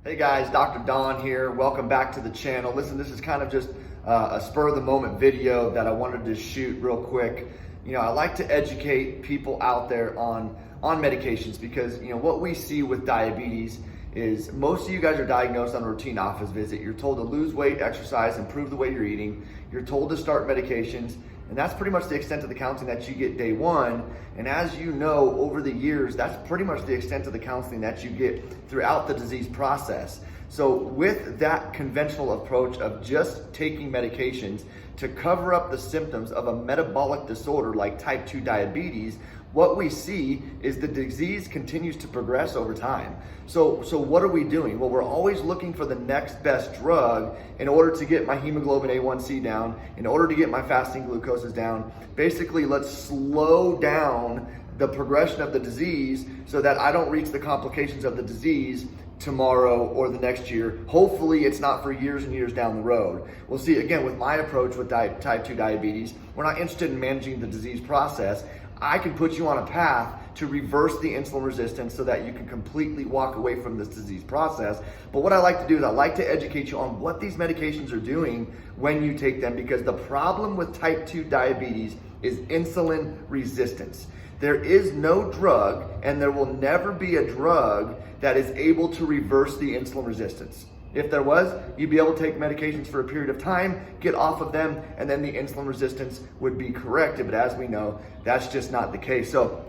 Hey guys, Dr. Don here. Welcome back to the channel. Listen, this is kind of just a spur of the moment video that I wanted to shoot real quick. I like to educate people out there on medications because, what we see with diabetes is most of you guys are diagnosed on a routine office visit. You're told to lose weight, exercise, improve the way you're eating. You're told to start medications. And that's pretty much the extent of the counseling that you get day one. And as you know, over the years, that's pretty much the extent of the counseling that you get throughout the disease process. So with that conventional approach of just taking medications to cover up the symptoms of a metabolic disorder like type 2 diabetes, what we see is the disease continues to progress over time. So what are we doing? Well, we're always looking for the next best drug in order to get my hemoglobin A1C down, in order to get my fasting glucoses down. Basically, let's slow down the progression of the disease so that I don't reach the complications of the disease tomorrow or the next year. Hopefully it's not for years and years down the road. We'll see, again, with my approach with type 2 diabetes, we're not interested in managing the disease process. I can put you on a path to reverse the insulin resistance so that you can completely walk away from this disease process. But what I like to do is I like to educate you on what these medications are doing when you take them, because the problem with type 2 diabetes is insulin resistance. There is no drug, and there will never be a drug that is able to reverse the insulin resistance. If there was, you'd be able to take medications for a period of time, get off of them, and then the insulin resistance would be corrected. But as we know, that's just not the case. So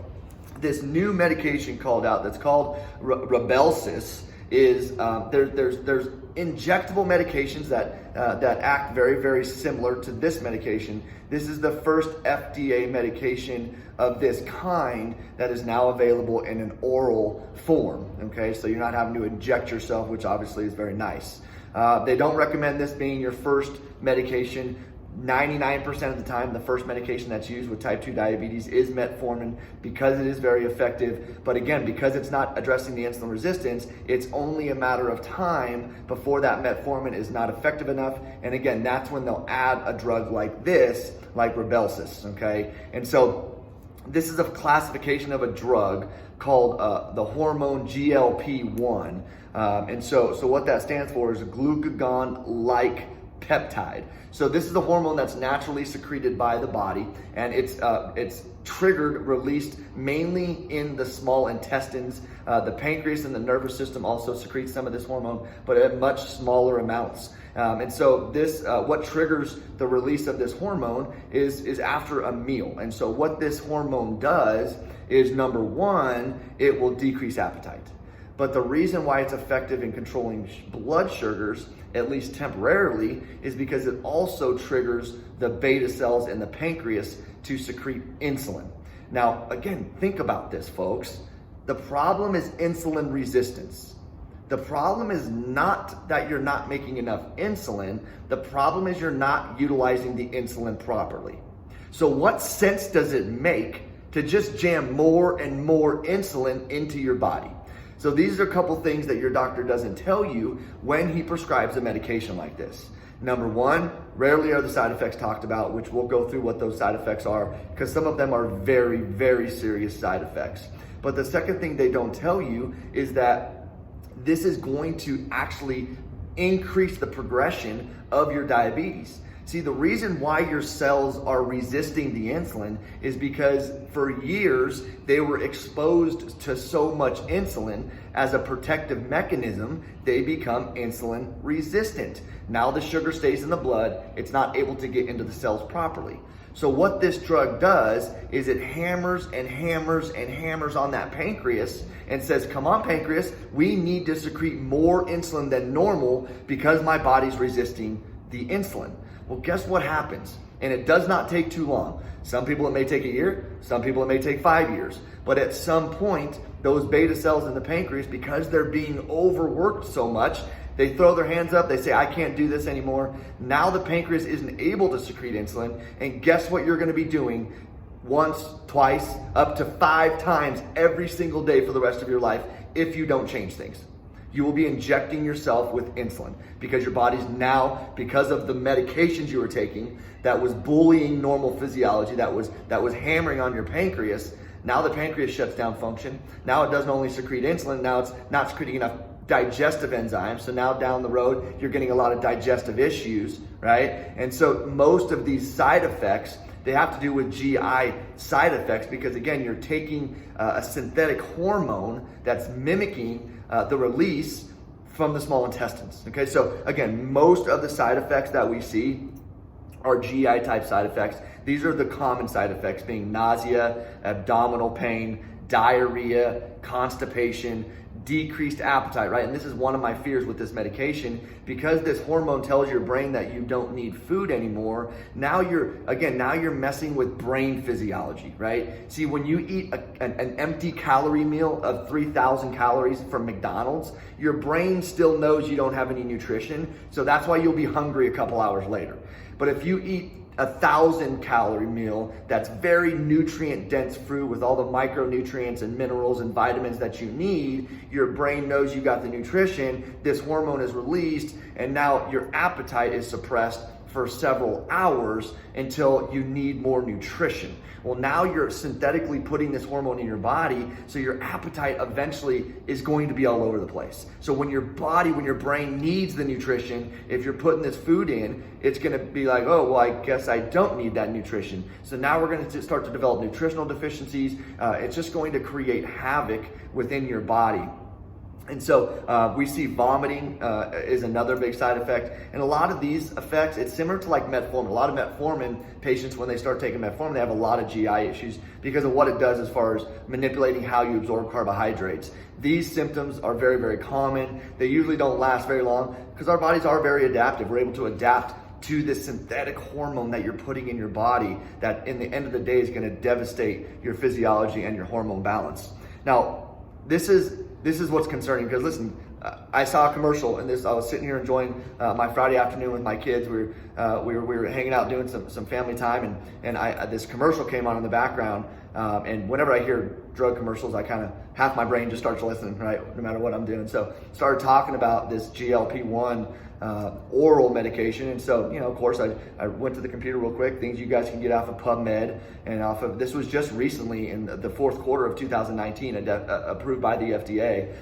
this new medication called out that's called Rybelsus is there's injectable medications that act very, very similar to this medication. This is the first FDA medication of this kind that is now available in an oral form, okay? So you're not having to inject yourself, which obviously is very nice. They don't recommend this being your first medication. 99% of the time, the first medication that's used with type 2 diabetes is metformin because it is very effective. But again, because it's not addressing the insulin resistance, it's only a matter of time before that metformin is not effective enough. And again, that's when they'll add a drug like this, like Rybelsus, okay? And so this is a classification of a drug called the hormone GLP-1. And so what that stands for is a glucagon-like peptide. So this is a hormone that's naturally secreted by the body, and it's triggered, released mainly in the small intestines. The pancreas and the nervous system also secrete some of this hormone, but at much smaller amounts. And so this, what triggers the release of this hormone is after a meal. And so what this hormone does is, number one, it will decrease appetite. But the reason why it's effective in controlling blood sugars, at least temporarily, is because it also triggers the beta cells in the pancreas to secrete insulin. Now, again, think about this, folks. The problem is insulin resistance. The problem is not that you're not making enough insulin. The problem is you're not utilizing the insulin properly. So what sense does it make to just jam more and more insulin into your body? So these are a couple things that your doctor doesn't tell you when he prescribes a medication like this. Number one, rarely are the side effects talked about, which we'll go through what those side effects are, because some of them are very, very serious side effects. But the second thing they don't tell you is that this is going to actually increase the progression of your diabetes. See, the reason why your cells are resisting the insulin is because for years they were exposed to so much insulin as a protective mechanism, they become insulin resistant. Now the sugar stays in the blood, it's not able to get into the cells properly. So what this drug does is it hammers and hammers and hammers on that pancreas and says, come on, pancreas, we need to secrete more insulin than normal because my body's resisting the insulin. Well, guess what happens? And it does not take too long. Some people it may take a year, some people it may take 5 years. But at some point, those beta cells in the pancreas, because they're being overworked so much, they throw their hands up, they say, I can't do this anymore. Now the pancreas isn't able to secrete insulin. And guess what you're gonna be doing once, twice, up to 5 times every single day for the rest of your life if you don't change things? You will be injecting yourself with insulin because your body's now, because of the medications you were taking that was bullying normal physiology, that was hammering on your pancreas. Now the pancreas shuts down function. Now it doesn't only secrete insulin, now it's not secreting enough digestive enzymes. So now down the road, you're getting a lot of digestive issues, right? And so most of these side effects, they have to do with GI side effects because, again, you're taking a synthetic hormone that's mimicking the release from the small intestines. Okay, so again, most of the side effects that we see are GI type side effects. These are the common side effects being nausea, abdominal pain, diarrhea, constipation, decreased appetite, right? And this is one of my fears with this medication because this hormone tells your brain that you don't need food anymore. Now you're messing with brain physiology, right? See, when you eat an empty calorie meal of 3,000 calories from McDonald's, your brain still knows you don't have any nutrition. So that's why you'll be hungry a couple hours later. But if you eat 1,000 calorie meal that's very nutrient dense fruit with all the micronutrients and minerals and vitamins that you need, your brain knows you got the nutrition, this hormone is released, and now your appetite is suppressed for several hours until you need more nutrition. Well, now you're synthetically putting this hormone in your body, so your appetite eventually is going to be all over the place. So when your brain needs the nutrition, if you're putting this food in, it's gonna be like, oh, well, I guess I don't need that nutrition. So now we're gonna start to develop nutritional deficiencies. It's just going to create havoc within your body. And so we see vomiting is another big side effect. And a lot of these effects, it's similar to like metformin. A lot of metformin patients, when they start taking metformin, they have a lot of GI issues because of what it does as far as manipulating how you absorb carbohydrates. These symptoms are very, very common. They usually don't last very long because our bodies are very adaptive. We're able to adapt to this synthetic hormone that you're putting in your body that in the end of the day is going to devastate your physiology and your hormone balance. Now, this is what's concerning because listen, I saw a commercial and I was sitting here enjoying my Friday afternoon with my kids. We were hanging out doing some family time and this commercial came on in the background. And whenever I hear drug commercials, I kind of, half my brain just starts listening, right? No matter what I'm doing. So started talking about this GLP-1 oral medication. And so, of course, I went to the computer real quick, things you guys can get off of PubMed and off of, this was just recently in the fourth quarter of 2019, approved by the FDA.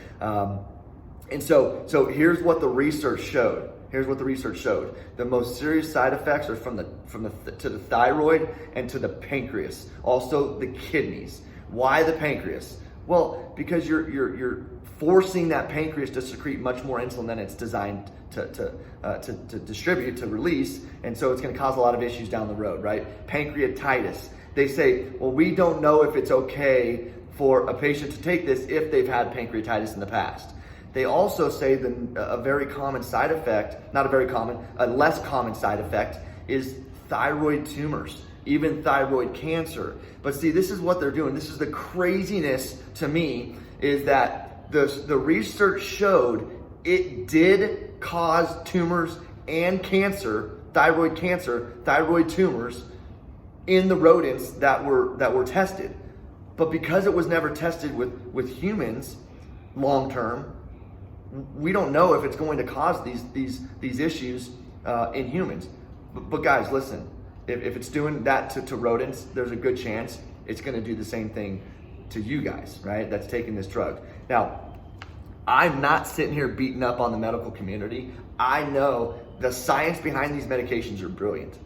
And so here's what the research showed. The most serious side effects are to the thyroid and to the pancreas, also the kidneys. Why the pancreas? Well, because you're forcing that pancreas to secrete much more insulin than it's designed to distribute, to release, and so it's going to cause a lot of issues down the road, right? Pancreatitis. They say, well, we don't know if it's okay for a patient to take this if they've had pancreatitis in the past. They also say that a very common side effect, a less common side effect is thyroid tumors, even thyroid cancer. But see, this is what they're doing. This is the craziness to me, is that the research showed it did cause tumors and cancer, thyroid tumors in the rodents that were tested. But because it was never tested with humans long term, we don't know if it's going to cause these issues in humans. But guys, listen, if it's doing that to rodents, there's a good chance it's going to do the same thing to you guys, right? That's taking this drug. Now, I'm not sitting here beating up on the medical community. I know the science behind these medications are brilliant,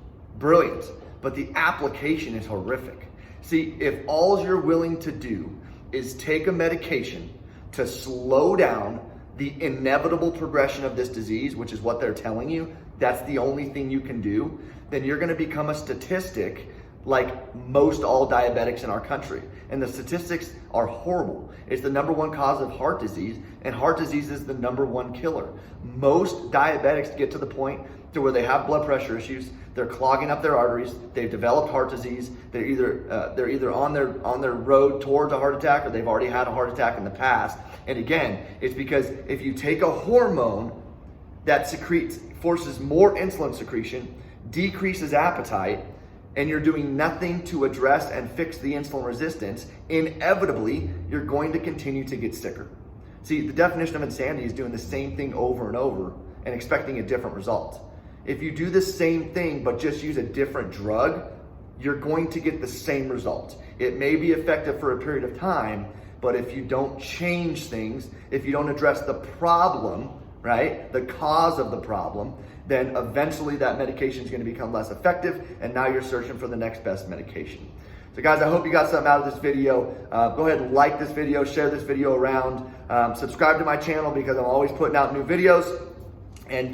but the application is horrific. See, if all you're willing to do is take a medication to slow down the inevitable progression of this disease, which is what they're telling you, that's the only thing you can do, then you're going to become a statistic like most all diabetics in our country. And the statistics are horrible. It's the #1 cause of heart disease, and heart disease is the #1 killer. Most diabetics get to the point to where they have blood pressure issues, they're clogging up their arteries, they've developed heart disease, they're either on their road towards a heart attack or they've already had a heart attack in the past. And again, it's because if you take a hormone that forces more insulin secretion, decreases appetite, and you're doing nothing to address and fix the insulin resistance, inevitably, you're going to continue to get sicker. See, the definition of insanity is doing the same thing over and over and expecting a different result. If you do the same thing but just use a different drug, you're going to get the same result. It may be effective for a period of time, But if you don't change things, if you don't address the problem, right, the cause of the problem, then eventually that medication is going to become less effective, and now you're searching for the next best medication. So guys, I hope you got something out of this video. Go ahead and like this video, share this video around, subscribe to my channel because I'm always putting out new videos. And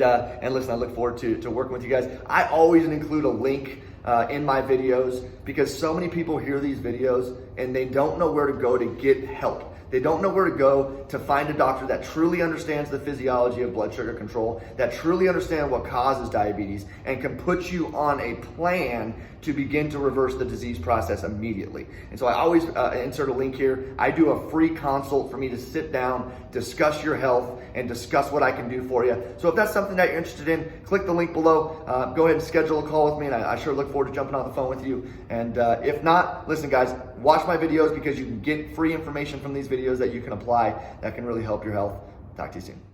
listen, I look forward to working with you guys. I always include a link in my videos because so many people hear these videos and they don't know where to go to get help. They don't know where to go to find a doctor that truly understands the physiology of blood sugar control, that truly understands what causes diabetes, and can put you on a plan to begin to reverse the disease process immediately. And so I always insert a link here. I do a free consult for me to sit down, discuss your health, and discuss what I can do for you. So if that's something that you're interested in, click the link below. Go ahead and schedule a call with me, and I sure look forward to jumping on the phone with you. And if not, listen guys, watch my videos because you can get free information from these videos that you can apply that can really help your health. Talk to you soon.